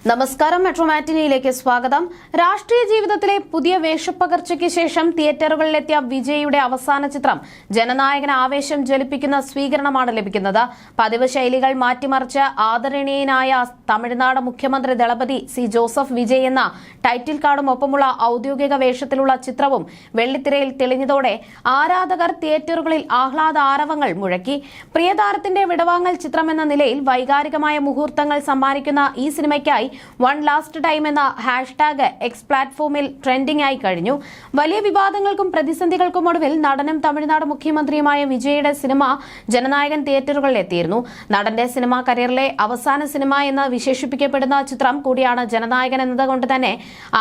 നമസ്കാരം, മെട്രോ മാറ്റിനിയിലേക്ക് സ്വാഗതം. രാഷ്ട്രീയ ജീവിതത്തിലെ പുതിയ വേഷപ്പകർച്ചയ്ക്ക് ശേഷം തിയേറ്ററുകളിലെത്തിയ വിജയിയുടെ അവസാന ചിത്രം ജനനായകന് ആവേശം ജ്വലിപ്പിക്കുന്ന സ്വീകരണമാണ് ലഭിക്കുന്നത്. പതിവ് ശൈലികൾ മാറ്റിമറിച്ച് ആദരണീയനായ തമിഴ്നാട് മുഖ്യമന്ത്രി ദളപതി സി ജോസഫ് വിജയ് എന്ന ടൈറ്റിൽ കാർഡും ഒപ്പമുള്ള ഔദ്യോഗിക വേഷത്തിലുള്ള ചിത്രവും വെള്ളിത്തിരയിൽ തെളിഞ്ഞതോടെ ആരാധകർ തിയേറ്ററുകളിൽ ആഹ്ലാദ ആരവങ്ങൾ മുഴക്കി. പ്രിയതാരത്തിന്റെ വിടവാങ്ങൽ ചിത്രമെന്ന നിലയിൽ വൈകാരികമായ മുഹൂർത്തങ്ങൾ സമ്മാനിക്കുന്ന ഈ സിനിമയ്ക്കായി വൺ ലാസ്റ്റ് ടൈം എന്ന ഹാഷ്ടാഗ് എക്സ് പ്ലാറ്റ്ഫോമിൽ ട്രെൻഡിംഗ് ആയി കഴിഞ്ഞു. വലിയ വിവാദങ്ങൾക്കും പ്രതിസന്ധികൾക്കും ഒടുവിൽ നടനും തമിഴ്നാട് മുഖ്യമന്ത്രിയുമായ വിജയുടെ സിനിമ ജനനായകൻ തിയേറ്ററുകളിൽ എത്തിയിരുന്നു. നടന്റെ സിനിമാ കരിയറിലെ അവസാന സിനിമ എന്ന് വിശേഷിപ്പിക്കപ്പെടുന്ന ചിത്രം കൂടിയാണ് ജനനായകൻ എന്നതുകൊണ്ട് തന്നെ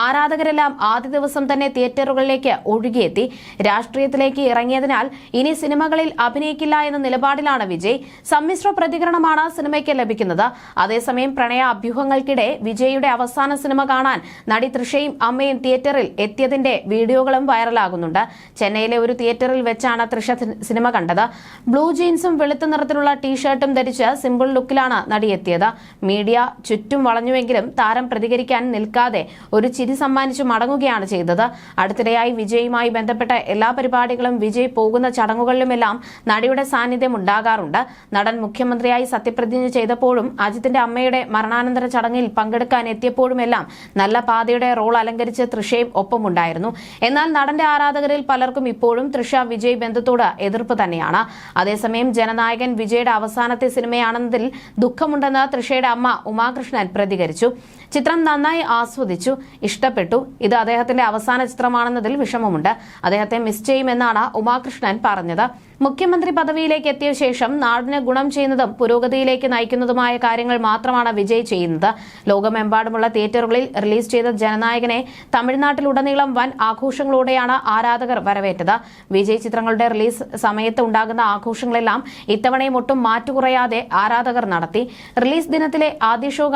ആരാധകരെല്ലാം ആദ്യ ദിവസം തന്നെ തിയേറ്ററുകളിലേക്ക് ഒഴുകിയെത്തി. രാഷ്ട്രീയത്തിലേക്ക് ഇറങ്ങിയതിനാൽ ഇനി സിനിമകളിൽ അഭിനയിക്കില്ല എന്ന നിലപാടിലാണ് വിജയ്. സമ്മിശ്ര പ്രതികരണമാണ് സിനിമയ്ക്ക് ലഭിക്കുന്നത്. അതേസമയം പ്രണയ അഭ്യൂഹങ്ങൾക്കിടെ വിജയുടെ അവസാന സിനിമ കാണാൻ നടി തൃഷയും അമ്മയും തിയേറ്ററിൽ എത്തിയതിന്റെ വീഡിയോകളും വൈറലാകുന്നുണ്ട്. ചെന്നൈയിലെ ഒരു തിയേറ്ററിൽ വെച്ചാണ് തൃഷ സിനിമ കണ്ടത്. ബ്ലൂ ജീൻസും വെളുത്ത നിറത്തിലുള്ള ടീഷർട്ടും ധരിച്ച് സിമ്പിൾ ലുക്കിലാണ് നടി എത്തിയത്. മീഡിയ ചുറ്റും വളഞ്ഞുവെങ്കിലും താരം പ്രതികരിക്കാൻ നിൽക്കാതെ ഒരു ചിരി സമ്മാനിച്ചു മടങ്ങുകയാണ് ചെയ്തത്. അടുത്തിടെയായി വിജയുമായി ബന്ധപ്പെട്ട എല്ലാ പരിപാടികളും വിജയ് പോകുന്ന ചടങ്ങുകളിലുമെല്ലാം നടിയുടെ സാന്നിധ്യം ഉണ്ടാകാറുണ്ട്. നടൻ മുഖ്യമന്ത്രിയായി സത്യപ്രതിജ്ഞ ചെയ്തപ്പോഴും അജിത്തിന്റെ അമ്മയുടെ മരണാനന്തര ചടങ്ങിൽ പങ്കെടുക്കാൻ എത്തിയപ്പോഴുമെല്ലാം നല്ല പാതയുടെ റോൾ അലങ്കരിച്ച് തൃഷയും ഒപ്പമുണ്ടായിരുന്നു. എന്നാൽ നടന്റെ ആരാധകരിൽ പലർക്കും ഇപ്പോഴും തൃഷ വിജയ് ബന്ധത്തോട് എതിർപ്പ് തന്നെയാണ്. അതേസമയം ജനനായകൻ വിജയുടെ അവസാനത്തെ സിനിമയാണെന്നതിൽ ദുഃഖമുണ്ടെന്ന് തൃഷയുടെ അമ്മ ഉമാകൃഷ്ണൻ പ്രതികരിച്ചു. ചിത്രം നന്നായി ആസ്വദിച്ചു, ഇഷ്ടപ്പെട്ടു. ഇത് അദ്ദേഹത്തിന്റെ അവസാന ചിത്രമാണെന്നതിൽ വിഷമമുണ്ട്. അദ്ദേഹത്തെ മിസ് ചെയ്യുമെന്നാണ് ഉമാകൃഷ്ണൻ പറഞ്ഞത്. മുഖ്യമന്ത്രി പദവിയിലേക്ക് എത്തിയ ശേഷം നാടിന് ഗുണം ചെയ്യുന്നതും പുരോഗതിയിലേക്ക് നയിക്കുന്നതുമായ കാര്യങ്ങൾ മാത്രമാണ് വിജയ് ചെയ്യുന്നത്. ലോകമെമ്പാടുമുള്ള തിയേറ്ററുകളിൽ റിലീസ് ചെയ്ത ജനനായകനെ തമിഴ്നാട്ടിലുടനീളം വൻ ആഘോഷങ്ങളോടെയാണ് ആരാധകർ വരവേറ്റത്. വിജയ് ചിത്രങ്ങളുടെ റിലീസ് സമയത്ത് ഉണ്ടാകുന്ന ആഘോഷങ്ങളെല്ലാം ഇത്തവണയും ഒട്ടും മാറ്റുകുറയാതെ ആരാധകർ നടത്തി. റിലീസ് ദിനത്തിലെ ആദ്യ ഷോ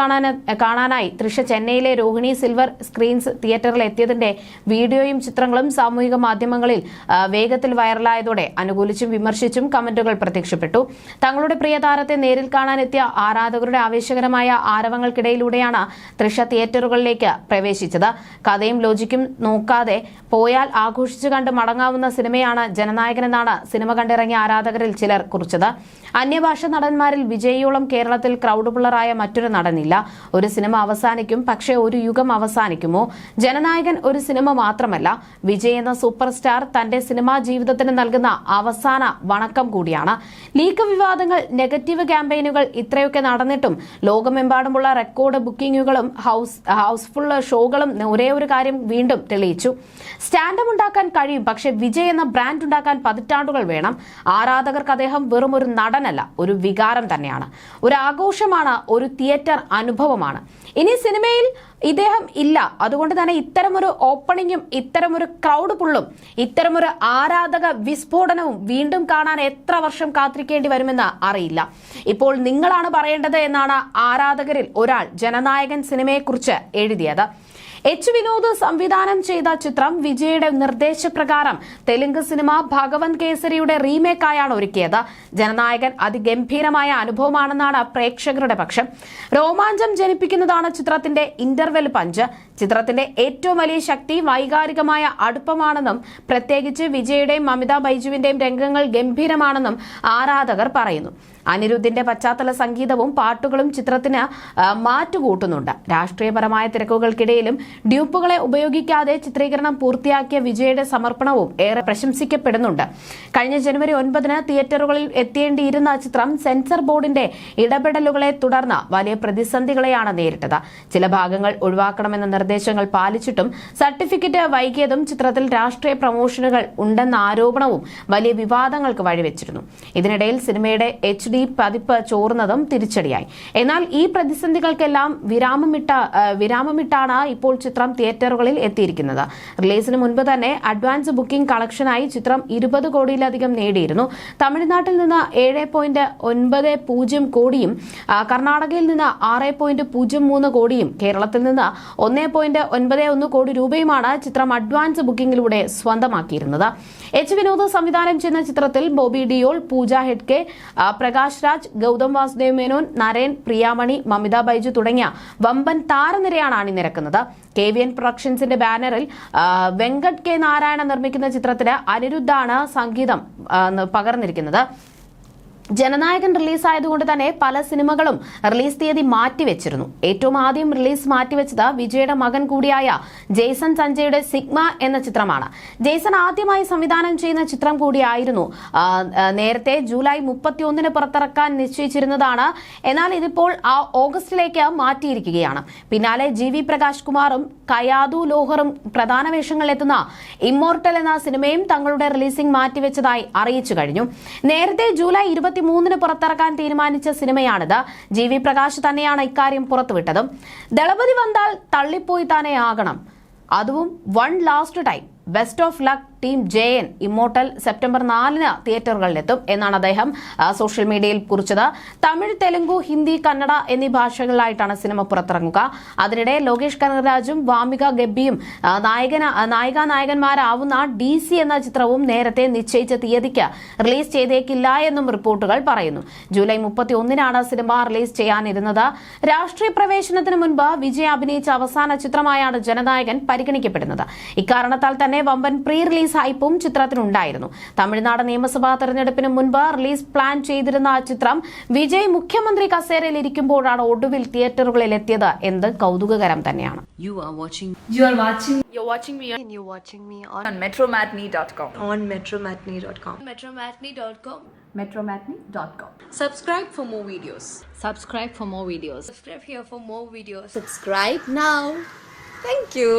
കാണാനായി തൃഷ ചെന്നൈയിലെ രോഹിണി സിൽവർ സ്ക്രീൻസ് തിയേറ്ററിൽ എത്തിയതിന്റെ വീഡിയോയും ചിത്രങ്ങളും സാമൂഹിക മാധ്യമങ്ങളിൽ വേഗത്തിൽ വൈറലായതോടെ അനുകൂലിച്ചും വിമർശിച്ചും കമന്റുകൾ പ്രത്യക്ഷപ്പെട്ടു. തങ്ങളുടെ പ്രിയതാരത്തെ നേരിൽ കാണാനെത്തിയ ആരാധകരുടെ ആവേശകരമായ ആരവങ്ങൾക്കിടയിലൂടെയാണ് തൃഷ തിയേറ്ററുകളിലേക്ക് പ്രവേശിച്ചത്. കഥയും ലോജിക്കും നോക്കാതെ പോയാൽ ആഘോഷിച്ചു കണ്ട് മടങ്ങാവുന്ന സിനിമയാണ് ജനനായകനെന്നാണ് സിനിമ കണ്ടിറങ്ങിയ ആരാധകരിൽ ചിലർ കുറിച്ചത്. അന്യഭാഷ നടന്മാരിൽ വിജയിയോളം കേരളത്തിൽ ക്രൗഡ് പുള്ളറായ മറ്റൊരു നടനില്ല. ഒരു സിനിമ അവസാനിക്കും, പക്ഷേ ഒരു യുഗം അവസാനിക്കുമോ? ജനനായകൻ ഒരു സിനിമ മാത്രമല്ല, വിജയ് എന്ന സൂപ്പർ സ്റ്റാർ തന്റെ സിനിമാ ജീവിതത്തിന് നൽകുന്ന അവസാന വണക്കം കൂടിയാണ്. ലീക്ക് വിവാദങ്ങൾ, നെഗറ്റീവ് ക്യാമ്പയിനുകൾ ഇത്രയൊക്കെ നടന്നിട്ടും ലോകമെമ്പാടുമുള്ള റെക്കോർഡ് ബുക്കിംഗുകളും ഹൗസ്ഫുൾ ഷോകളും ഒരേ ഒരു കാര്യം വീണ്ടും തെളിയിച്ചു. സ്റ്റാൻഡം ഉണ്ടാക്കാൻ കഴിയും, പക്ഷേ വിജയ് എന്ന ബ്രാൻഡ് ഉണ്ടാക്കാൻ പതിറ്റാണ്ടുകൾ വേണം. ആരാധകർക്ക് അദ്ദേഹം വെറും ഒരു നടനല്ല, ഒരു വികാരം തന്നെയാണ്, ഒരു ആഘോഷമാണ്, ഒരു തിയേറ്റർ അനുഭവമാണ്. ഇനി സിനിമയിൽ ഇദ്ദേഹം ഇല്ല. അതുകൊണ്ട് തന്നെ ഇത്തരമൊരു ഓപ്പണിങ്ങും ഇത്തരമൊരു ക്രൗഡ് പുള്ളും ഇത്തരമൊരു ആരാധക വിസ്ഫോടനവും വീണ്ടും കാണാൻ എത്ര വർഷം കാത്തിരിക്കേണ്ടി വരുമെന്ന് അറിയില്ല. ഇപ്പോൾ നിങ്ങളാണ് പറയേണ്ടത് എന്നാണ് ആരാധകരിൽ ഒരാൾ ജനനായകൻ സിനിമയെക്കുറിച്ച് എഴുതിയത്. എച്ച് വിനോദ് സംവിധാനം ചെയ്ത ചിത്രം വിജയുടെ നിർദ്ദേശപ്രകാരം തെലുങ്ക് സിനിമ ഭഗവന്ത് കേസരിയുടെ റീമേക്കായാണ് ഒരുക്കിയത്. ജനനായകൻ അതിഗംഭീരമായ അനുഭവമാണെന്നാണ് പ്രേക്ഷകരുടെ പക്ഷം. രോമാഞ്ചം ജനിപ്പിക്കുന്നതാണ് ചിത്രത്തിന്റെ ഇന്റർവെൽ പഞ്ച്. ചിത്രത്തിന്റെ ഏറ്റവും വലിയ ശക്തി വൈകാരികമായ അടുപ്പമാണെന്നും പ്രത്യേകിച്ച് വിജയുടെയും മമിത ബൈജുവിന്റെയും രംഗങ്ങൾ ഗംഭീരമാണെന്നും ആരാധകർ പറയുന്നു. അനിരുദ്ധിന്റെ പശ്ചാത്തല സംഗീതവും പാട്ടുകളും ചിത്രത്തിന് മാറ്റുകൂട്ടുന്നുണ്ട്. രാഷ്ട്രീയപരമായ തിരക്കുകൾക്കിടയിലും ഡ്യൂപ്പുകളെ ഉപയോഗിക്കാതെ ചിത്രീകരണം പൂർത്തിയാക്കിയ വിജയുടെ സമർപ്പണവും ഏറെ പ്രശംസിക്കപ്പെടുന്നുണ്ട്. കഴിഞ്ഞ ജനുവരി 9 തിയേറ്ററുകളിൽ എത്തേണ്ടിയിരുന്ന ചിത്രം സെൻസർ ബോർഡിന്റെ ഇടപെടലുകളെ തുടർന്ന് വലിയ പ്രതിസന്ധികളെയാണ് നേരിട്ടത്. ചില ഭാഗങ്ങൾ ഒഴിവാക്കണമെന്ന നിർദ്ദേശങ്ങൾ പാലിച്ചിട്ടും സർട്ടിഫിക്കറ്റ് വൈകിയതും ചിത്രത്തിൽ രാഷ്ട്രീയ പ്രമോഷനുകൾ ഉണ്ടെന്ന ആരോപണവും വലിയ വിവാദങ്ങൾക്ക് വഴിവെച്ചിരുന്നു. ഇതിനിടയിൽ സിനിമയുടെ HD പതിപ്പ് ചോർന്നതും തിരിച്ചടിയായി. എന്നാൽ ഈ പ്രതിസന്ധികൾക്കെല്ലാം വിരാമമിട്ടാണ് ഇപ്പോൾ ചിത്രം തിയേറ്ററുകളിൽ എത്തിയിരിക്കുന്നത്. റിലീസിന് മുൻപ് തന്നെ അഡ്വാൻസ് ബുക്കിംഗ് കളക്ഷനായി ചിത്രം 20 കോടിയിലധികം നേടിയിരുന്നു. തമിഴ്നാട്ടിൽ നിന്ന് 7.90 കോടിയും കർണാടകയിൽ നിന്ന് 6.03 കോടിയും കേരളത്തിൽ നിന്ന് 1.91 കോടി രൂപയുമാണ് ചിത്രം അഡ്വാൻസ് ബുക്കിംഗിലൂടെ സ്വന്തമാക്കിയിരുന്നത്. എച്ച് വിനോദ് സംവിധാനം ചെയ്യുന്ന ചിത്രത്തിൽ ബോബി ഡിയോൾ, പൂജ ഹെഡ്കെ, പ്രകാശ് പ്രകാശ് രാജ്, ഗൗതം വാസുദേവ് മേനോൻ, നരേൻ, പ്രിയാമണി, മമിത ബൈജു തുടങ്ങിയ വമ്പൻ താരനിരയാണ് അണിനിരക്കുന്നത്. KVN പ്രൊഡക്ഷൻസിന്റെ ബാനറിൽ വെങ്കട് കെ നാരായണ നിർമ്മിക്കുന്ന ചിത്രത്തിന് അനിരുദ്ധാണ് സംഗീതം പകർന്നിരിക്കുന്നത്. ജനനായകൻ റിലീസായതുകൊണ്ട് തന്നെ പല സിനിമകളും റിലീസ് തീയതി മാറ്റിവെച്ചിരുന്നു. ഏറ്റവും ആദ്യം റിലീസ് മാറ്റിവെച്ചത് വിജയുടെ മകൻ കൂടിയായ ജെയ്സൺ സഞ്ജയുടെ സിഗ്മ എന്ന ചിത്രമാണ്. ജെയ്സൺ ആദ്യമായി സംവിധാനം ചെയ്യുന്ന ചിത്രം കൂടിയായിരുന്നു. നേരത്തെ ജൂലൈ 31 പുറത്തിറക്കാൻ നിശ്ചയിച്ചിരുന്നതാണ്. എന്നാൽ ഇതിപ്പോൾ ഓഗസ്റ്റിലേക്ക് മാറ്റിയിരിക്കുകയാണ്. പിന്നാലെ GV പ്രകാശ് കുമാറും കയാദു ലോഹറും പ്രധാന വേഷങ്ങളിലെത്തുന്ന ഇമ്മോർട്ടൽ എന്ന സിനിമയും തങ്ങളുടെ റിലീസിംഗ് മാറ്റിവെച്ചതായി അറിയിച്ചു കഴിഞ്ഞു. നേരത്തെ ജൂലൈ 23 പുറത്തിറക്കാൻ തീരുമാനിച്ച സിനിമയാണിത്. GV പ്രകാശ് തന്നെയാണ് ഇക്കാര്യം പുറത്തുവിട്ടതും. ദളപതി വന്നാൽ തള്ളിപ്പോയി തന്നെ ആകണം, അതും one last time. Best of luck team JN immortal September 4 തിയേറ്ററുകളിലെത്തും എന്നാണ് അദ്ദേഹം സോഷ്യൽ മീഡിയയിൽ കുറിച്ചത്. തമിഴ്, തെലുങ്കു, ഹിന്ദി, കന്നഡ എന്നീ ഭാഷകളിലായിട്ടാണ് സിനിമ പുറത്തിറങ്ങുക. അതിനിടെ ലോകേഷ് കനകരാജും വാമിക ഗബ്ബിയും നായകന്മാരാവുന്ന DC എന്ന ചിത്രവും നേരത്തെ നിശ്ചയിച്ച തീയതിക്ക് റിലീസ് ചെയ്തേക്കില്ല എന്നും റിപ്പോർട്ടുകൾ പറയുന്നു. ജൂലൈ 31 സിനിമ റിലീസ് ചെയ്യാനിരുന്നത്. രാഷ്ട്രീയ പ്രവേശനത്തിന് മുൻപ് വിജയ് അഭിനയിച്ച അവസാന ചിത്രമായാണ് ജനനായകൻ പരിഗണിക്കപ്പെടുന്നത്. ഇക്കാരണത്താൽ തന്നെ വമ്പൻ പ്രീ റിലീസ് ഹൈപ്പും ചിത്രത്തിനുണ്ടായിരുന്നു. തമിഴ്നാട് നിയമസഭാ തെരഞ്ഞെടുപ്പിന് മുൻപ് റിലീസ് പ്ലാൻ ചെയ്തിരുന്ന ചിത്രം വിജയ് മുഖ്യമന്ത്രി കസേരയിൽ ഇരിക്കുമ്പോഴാണ് ഒടുവിൽ തിയേറ്ററുകളിൽ എത്തിയത് എന്നത് കൗതുകകരം തന്നെയാണ്. You're watching me on metromatney.com. On metromatney.com. Metromatney.com. Subscribe for more videos. Subscribe for more videos. Subscribe here for more videos. Subscribe now. Thank you.